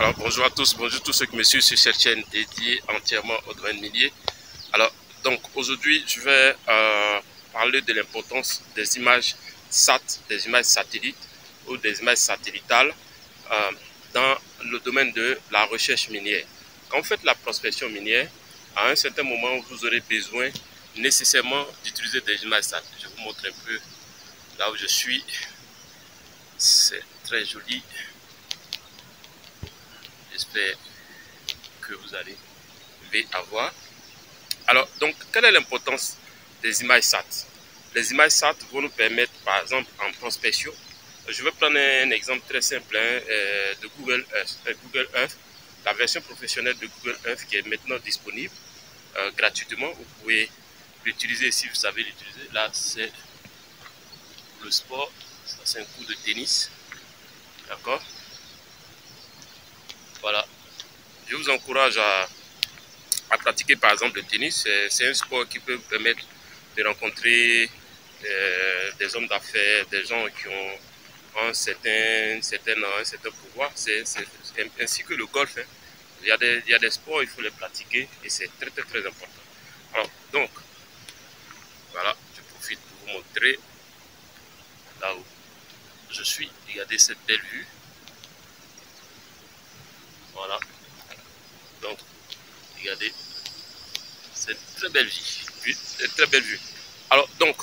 Alors bonjour à tous, bonjour tous ceux qui me suivent sur cette chaîne dédiée entièrement au domaine minier. Alors donc aujourd'hui je vais parler de l'importance des images SAT, des images satellites ou des images satellitales dans le domaine de la recherche minière. Quand vous faites la prospection minière, à un certain moment vous aurez besoin nécessairement d'utiliser des images SAT. Je vous montre un peu là où je suis, c'est très joli. J'espère que vous allez avoir. Alors, donc, quelle est l'importance des images SAT? Les images SAT vont nous permettre, par exemple, en prospection. Je vais prendre un exemple très simple de Google Earth, la version professionnelle de Google Earth qui est maintenant disponible gratuitement. Vous pouvez l'utiliser si vous savez l'utiliser. Là, c'est le sport. Ça, c'est un coup de tennis. D'accord? Voilà. Je vous encourage à pratiquer par exemple le tennis. C'est un sport qui peut vous permettre de rencontrer des hommes d'affaires, des gens qui ont un certain pouvoir. Ainsi que le golf. Hein. Il y a des sports, il faut les pratiquer et c'est très important. Alors, donc, voilà, je profite pour vous montrer là où je suis. Regardez cette belle vue. Voilà. Donc, regardez cette très belle vue. Alors, donc,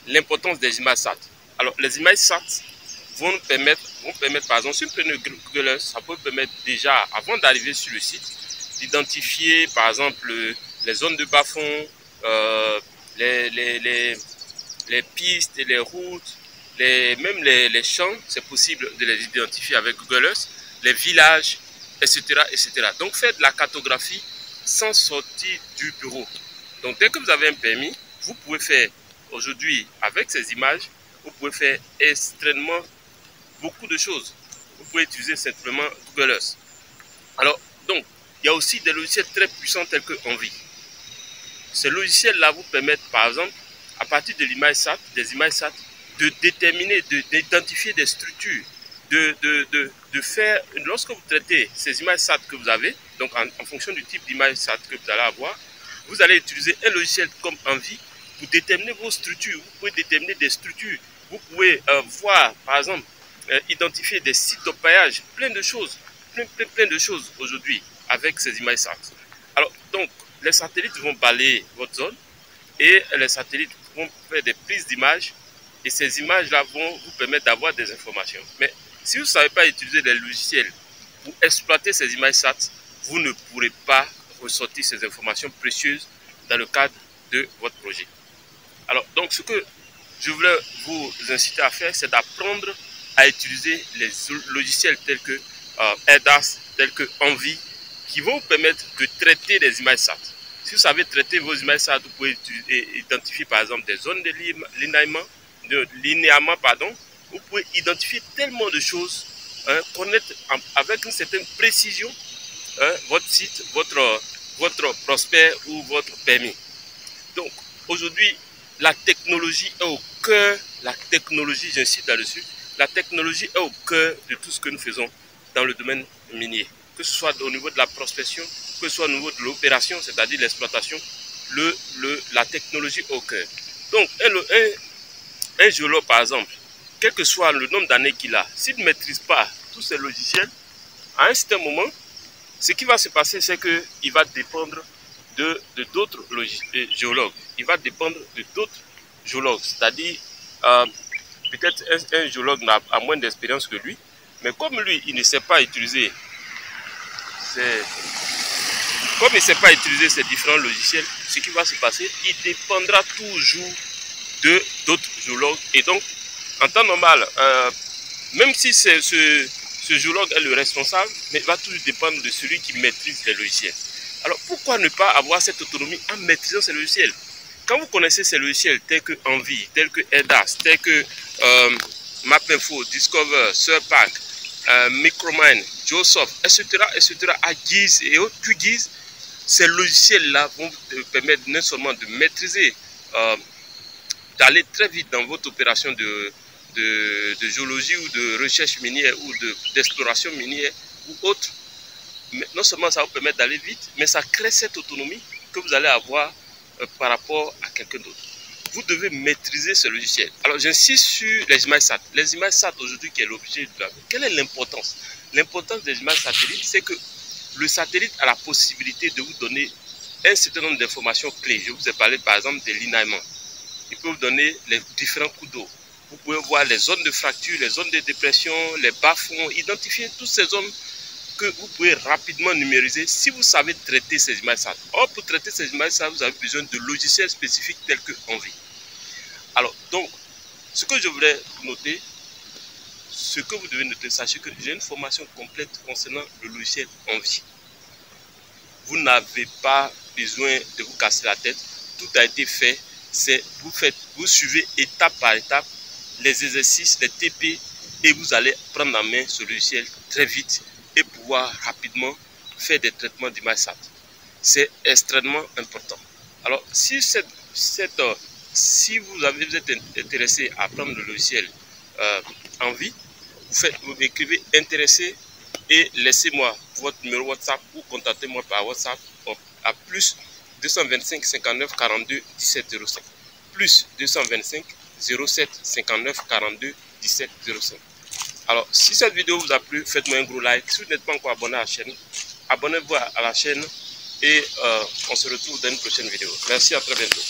l'importance des images SAT. Alors, les images SAT vont permettre, par exemple, si vous prenez Google Earth, ça peut permettre déjà, avant d'arriver sur le site, d'identifier, par exemple, les zones de bas-fond, les pistes et les routes, même les champs, c'est possible de les identifier avec Google Earth, les villages, etc., etc. Donc, faire de la cartographie sans sortir du bureau. Donc, dès que vous avez un permis, vous pouvez faire aujourd'hui, avec ces images, vous pouvez faire extrêmement beaucoup de choses. Vous pouvez utiliser simplement Google Earth. Alors, donc, il y a aussi des logiciels très puissants tels que Envy. Ces logiciels-là vous permettent, par exemple, à partir de l'image SAT, des images SAT, de déterminer, d'identifier des structures, de faire, lorsque vous traitez ces images SAT que vous avez, donc en fonction du type d'image SAT que vous allez avoir, vous allez utiliser un logiciel comme Envy pour déterminer vos structures. Vous pouvez déterminer des structures. Vous pouvez voir, par exemple, identifier des sites de paillage, plein de choses, plein de choses aujourd'hui avec ces images SAT. Alors, donc, les satellites vont balayer votre zone et les satellites vont faire des prises d'images et ces images-là vont vous permettre d'avoir des informations. Mais si vous ne savez pas utiliser des logiciels pour exploiter ces images SAT, vous ne pourrez pas ressortir ces informations précieuses dans le cadre de votre projet. Alors, donc, ce que je voulais vous inciter à faire, c'est d'apprendre à utiliser les logiciels tels que EDAS, tels que Envy, qui vont vous permettre de traiter des images SAT. Si vous savez traiter vos images SAT, vous pouvez identifier par exemple des zones de linéament, vous pouvez identifier tellement de choses, connaître avec une certaine précision votre site, votre prospect ou votre permis. Donc aujourd'hui, la technologie est au cœur, j'insiste là-dessus, la technologie est au cœur de tout ce que nous faisons dans le domaine minier. Que ce soit au niveau de la prospection, que ce soit au niveau de l'opération, c'est-à-dire l'exploitation, la technologie est au cœur. Donc un géologue par exemple, quel que soit le nombre d'années qu'il a, s'il ne maîtrise pas tous ces logiciels, à un certain moment, ce qui va se passer, c'est qu'il va dépendre de d'autres géologues. Il va dépendre de d'autres géologues. C'est-à-dire, peut-être un géologue a moins d'expérience que lui, mais comme lui, il ne sait pas utiliser ces différents logiciels, ce qui va se passer, il dépendra toujours de d'autres géologues. Et donc, en temps normal, même si ce géologue est le responsable, mais il va toujours dépendre de celui qui maîtrise les logiciels. Alors, pourquoi ne pas avoir cette autonomie en maîtrisant ces logiciels? Quand vous connaissez ces logiciels tels que Envy, tels que EDAS, tels que MapInfo, Discover, SurPack, Micromine, Geosoft, etc., ArcGIS et autres QGIS, ces logiciels-là vont vous permettre non seulement de maîtriser, d'aller très vite dans votre opération de géologie ou de recherche minière ou d'exploration minière, ou autre, mais non seulement ça vous permet d'aller vite, mais ça crée cette autonomie que vous allez avoir par rapport à quelqu'un d'autre. Vous devez maîtriser ce logiciel. Alors j'insiste sur les images SAT. Les images SAT aujourd'hui qui est l'objet de la... Quelle est l'importance? L'importance des images satellites, c'est que le satellite a la possibilité de vous donner un certain nombre d'informations clés. Je vous ai parlé par exemple des linéaments. Il peut vous donner les différents coups d'eau. Vous pouvez voir les zones de fracture, les zones de dépression, les bas-fonds, identifier toutes ces zones que vous pouvez rapidement numériser si vous savez traiter ces images SAT. Or, pour traiter ces images SAT, vous avez besoin de logiciels spécifiques tels que Envie. Alors, donc, ce que je voulais noter, ce que vous devez noter, sachez que j'ai une formation complète concernant le logiciel Envie. Vous n'avez pas besoin de vous casser la tête. Tout a été fait. Vous suivez étape par étape les exercices, les TP, et vous allez prendre en main ce logiciel très vite et pouvoir rapidement faire des traitements d'images SAT. C'est extrêmement important. Alors, si vous êtes intéressé à prendre le logiciel Envie, vous écrivez intéressé et laissez-moi votre numéro WhatsApp ou contactez-moi par WhatsApp à plus 225 59 42 17 05. Plus 225 07 59 42 17 05. Alors, si cette vidéo vous a plu, faites-moi un gros like. Si vous n'êtes pas encore abonné à la chaîne, abonnez-vous à la chaîne et on se retrouve dans une prochaine vidéo. Merci, à très bientôt.